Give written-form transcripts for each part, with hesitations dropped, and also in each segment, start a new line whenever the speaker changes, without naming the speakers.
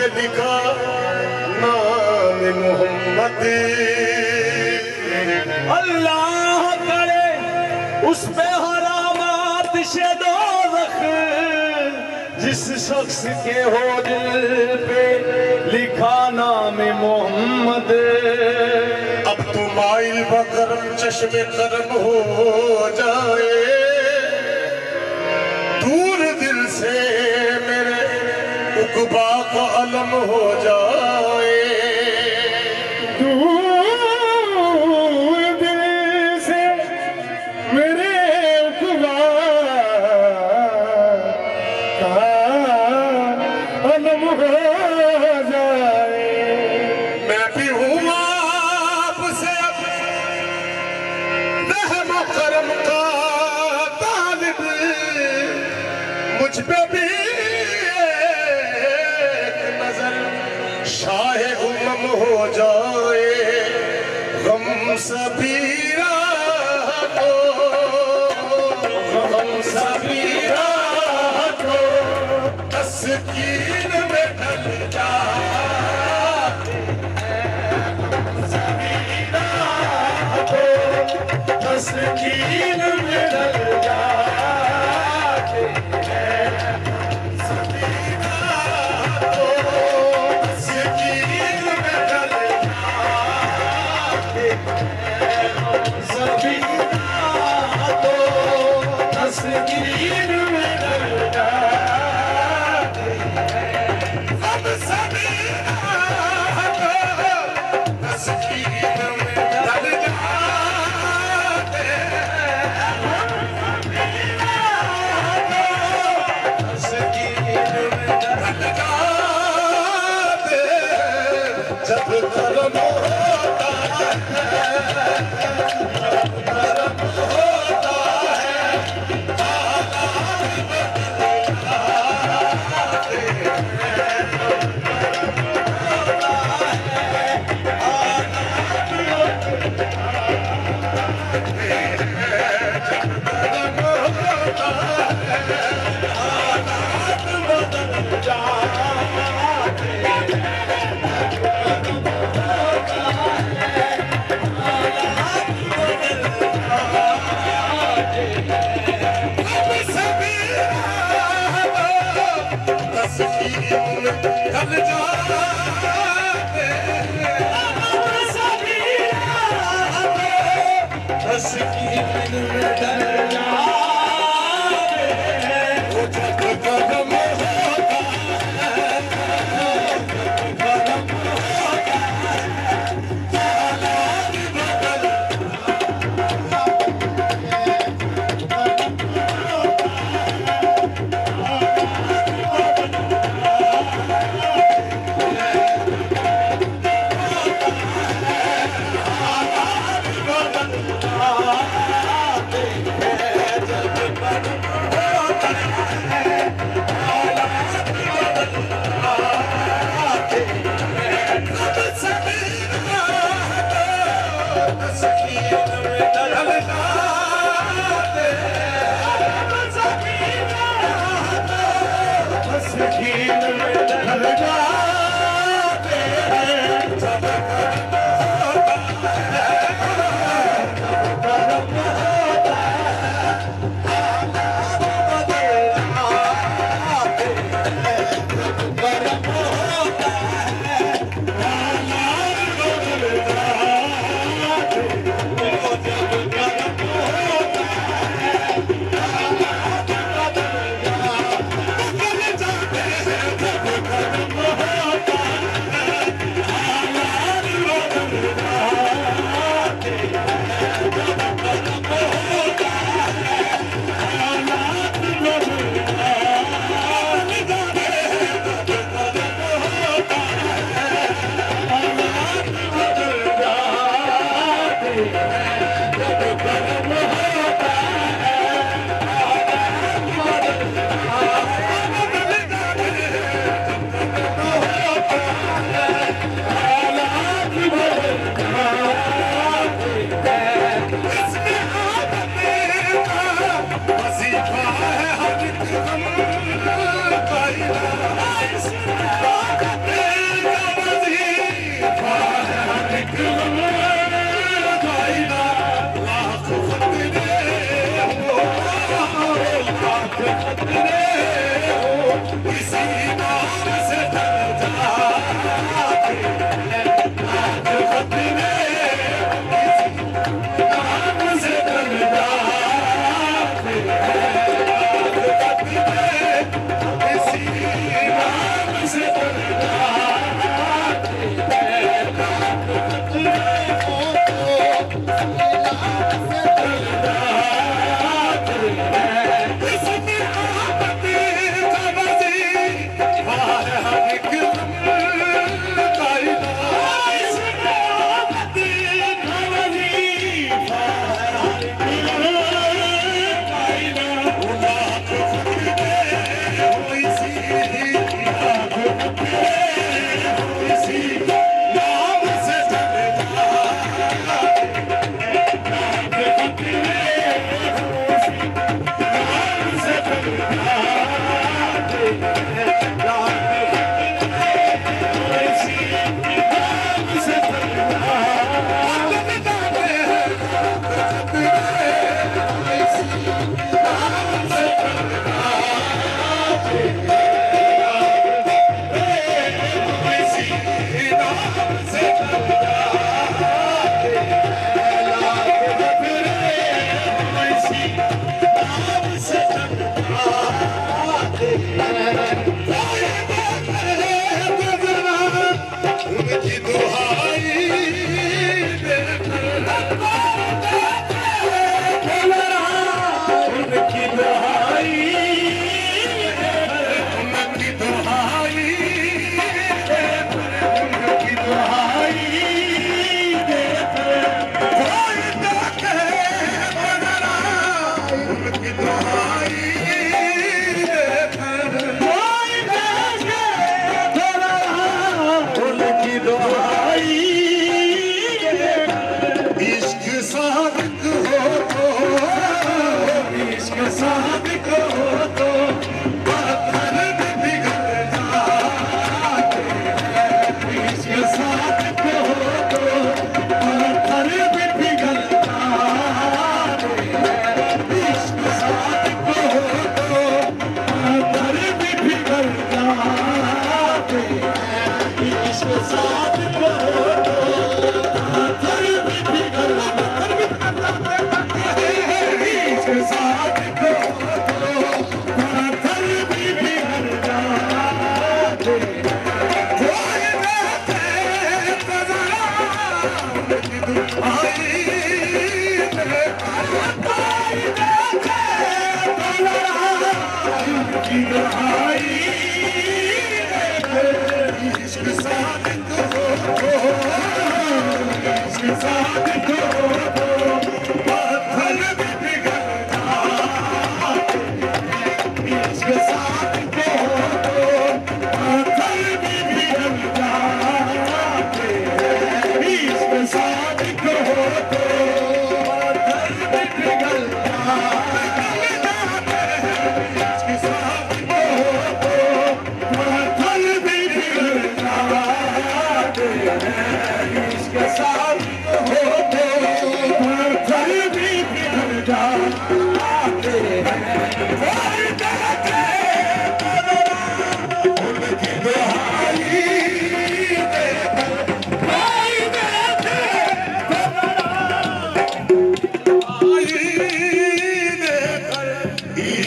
पे लिखा नाम मोहम्मद।
अल्लाह करे उस पे हरामात से दोज़ख जिस शख्स के हो दिल पे लिखा नाम मोहम्मद।
अब तो माइल बकरम चश्मे करम हो जाए, दूर दिल से मेरे उकबा का अलम हो जाए। मुझ पे भी एक नजर शाहे उम्म हो जाए, गम सबीरा को, गम सबीरा को तस्कीन में ढल जाए, सबीरा को तस्कीन में ढल जाए।
इसी नाम से ढल जाते हैं खत में इसी नाम से ढल जाते हैं खत में इसी नाम से ढल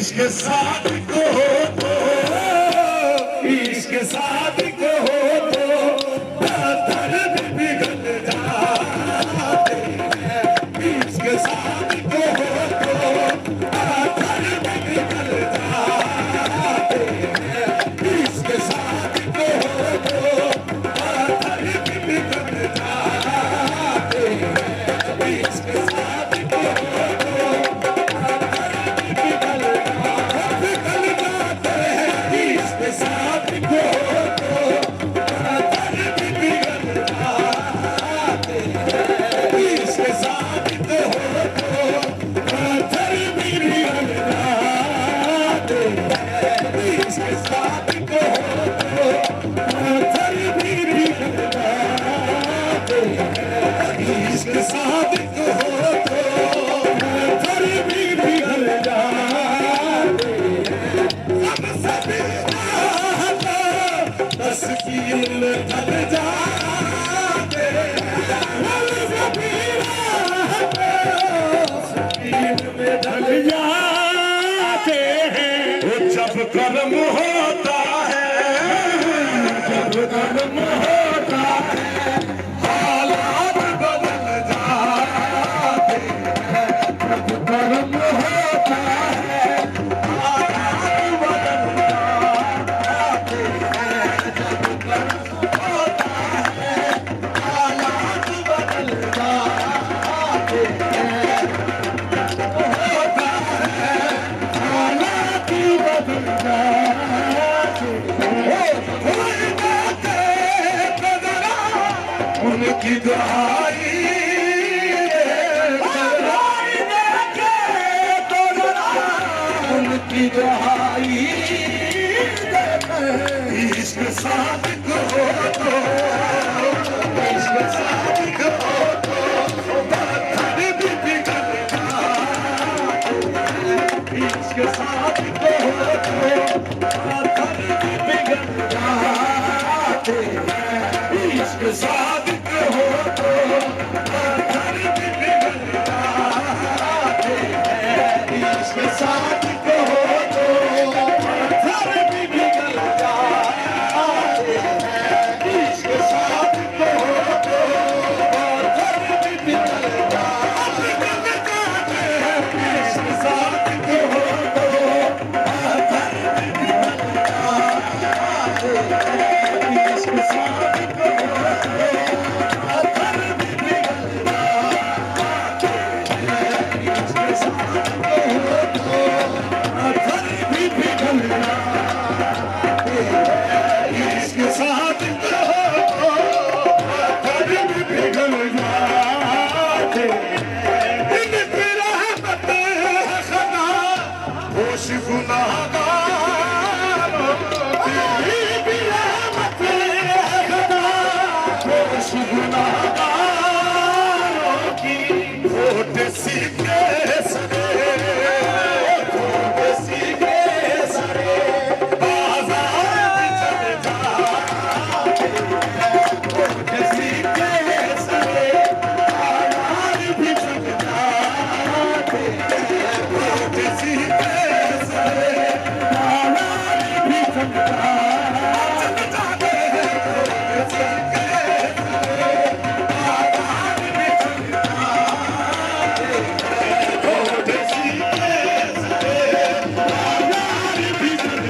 इसके साथ को हो तो इसके साथ को हो तो दर्द पिघल जाते हैं इसके साथ को हो तो दर्द पिघल जाते हैं इसके साथ को हो तो दर्द पिघल जाते हैं इसके साथ को हो तो साथ को तस्कीन ढल जाते तस्कीन में ढल जाते हैं जब कर्म होता है जब कर्म होता है हालात बदल जाते हैं जब कर्म होता है हालात बदल जाते हैं जब कर्म होता है हालात बदल जाते हैं होता है हालात बदल जाते हैं उनकी दुआई उनकी दुआई इश्क सादिक हो तो इश्क सादिक हो तो पत्थर भी पिघल जाते इश्क सादिक हो तो पत्थर भी पिघल जाते इश्क सादिक हो तो पत्थर भी पिघल जाते इश्क सादिक हो तो पत्थर भी पिघल जाते इश्क सादिक हो तो पत्थर भी पिघल जाते इश्क सादिक हो तो पत्थर भी पिघल जाते इश्क सादिक हो तो पत्थर भी पिघल जाते इश्क सादिक हो तो पत्थर भी पिघल जाते इश्क सादिक हो तो पत्थर भी पिघल जाते इन पे रहमत है खुदा होश गुनाहगारों की भी रहमत है खुदा होश गुनाहगारों की होठ सीखे सरे होठ सीखे सरे बाजार चल जाते होठ सीखे सरे बाजार भी चल जाते होठ सीखे सरे बाजार भी चल जाते होठ सीखे सरे बाजार भी चल जाते होठ सीखे सरे बाजार भी चल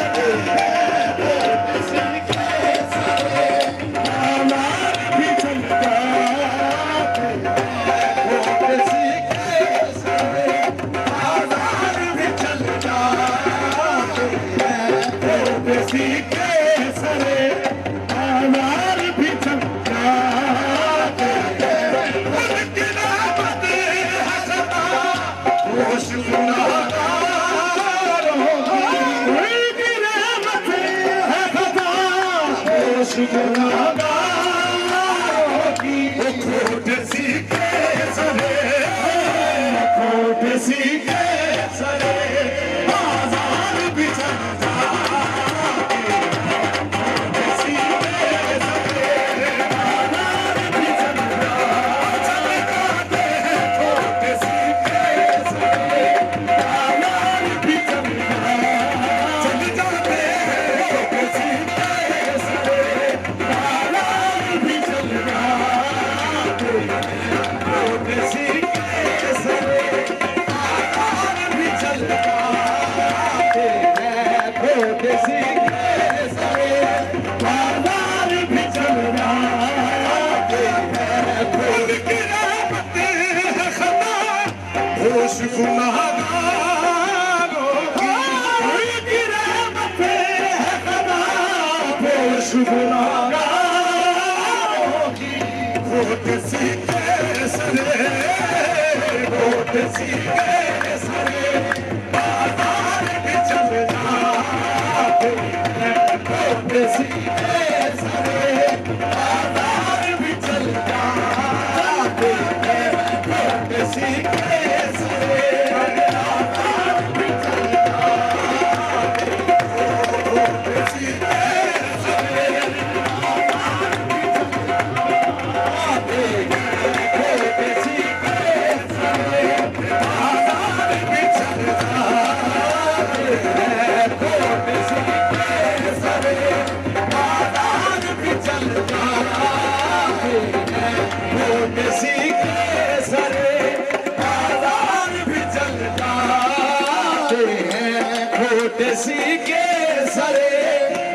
जाते होठ सीखे सरे बाजार भी चल जाते होठ सीखे सरे बाजार भी चल जाते होठ सीखे सरे बाजार भी चल जाते उनकी रहमत है खुदा होश गुनाहगारों की उनकी रहमत है खुदा होश गुनाहगारों की होठ सीखे सरे होठ सीखे सरे बाजार भी चल जाते होठ सीखे सरे बाजार भी चल जाते होठ सीखे सरे बाजार भी चल जाते होठ सीखे सरे बाजार भी चल जाते होठ सीखे सरे बाजार भी चल जाते होठ सीखे सरे बाजार भी चल जाते उनकी रहमत है खुदा होश गुनाहगारों की उनकी रहमत है खुदा होश गुनाहगारों की होठ सीखे सरे होठ सीखे सरे बाजार भी चल जाते होठ सीखे सरे बाजार भी चल जाते होठ सीखे सरे बाजार भी चल जाते होठ सीखे के सरे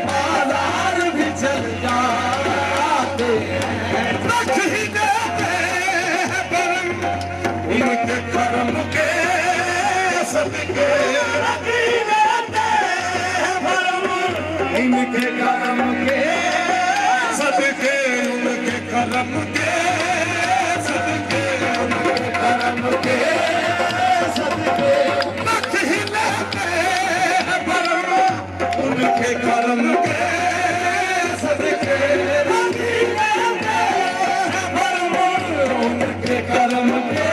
बाजार भी चल जाते हैं। रख ही देते हैं परम इनके कर्म के सदके, रख ही देते हैं परम इनके कर्म के सदके, उनके कर्म के सदके, उनके कर्म के सदके। रख ही लेते हैं परम उनके कर्म के सदके, रख ही लेते हैं परम उनके कर्म के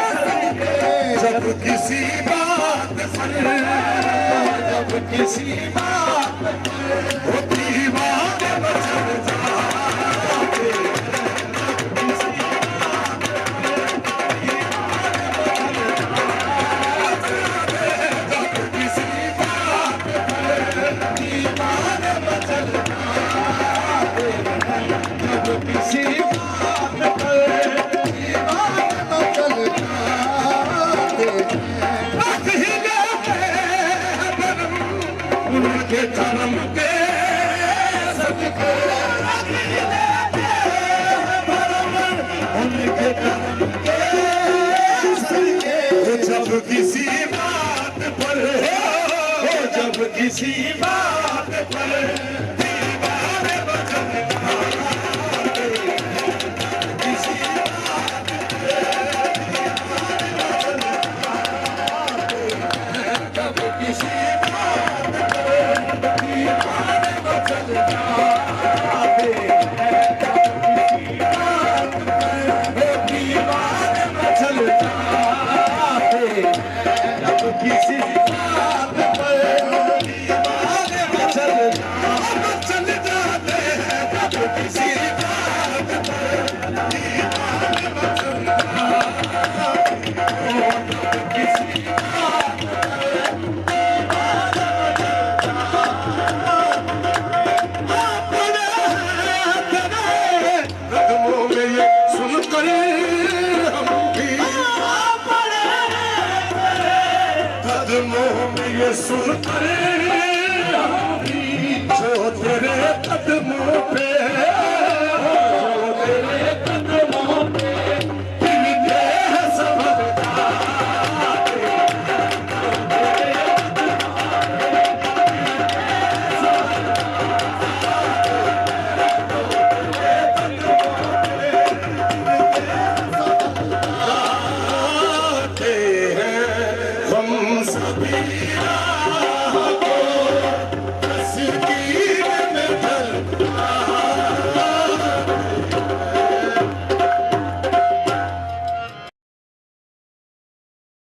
सदके। जब किसी बात पर, जब किसी बात पर वो दीवाने बचल जाते, जब किसी बात पर दीवाने बचल जाते, जब किसी बात पर दीवाने बचल जाते, रख ही लेते हैं परम उनके कर्म के सदके, रख ही लेते हैं परम उनके कर्म के सदके। जब किसी बात पर हो, जब किसी बात पर दीवाने बचल जाते, किसी बात पर दीवाने बचल जाते, जब किसी बात पर दीवाने बचल जाते, जब किसी बात पर दीवाने बचल जाते, जब किसी बात पर दीवाने बचल जाते, जब किसी बात पर दीवाने बचल जाते, जब किसी बात कदमों में ये सुनकर हम भी, कदमों में ये सुनकर हम भी, जो तेरे कदमों पे, जो तेरे कदमों पे गिरते हैं सबरदाते, आते हैं हम सभी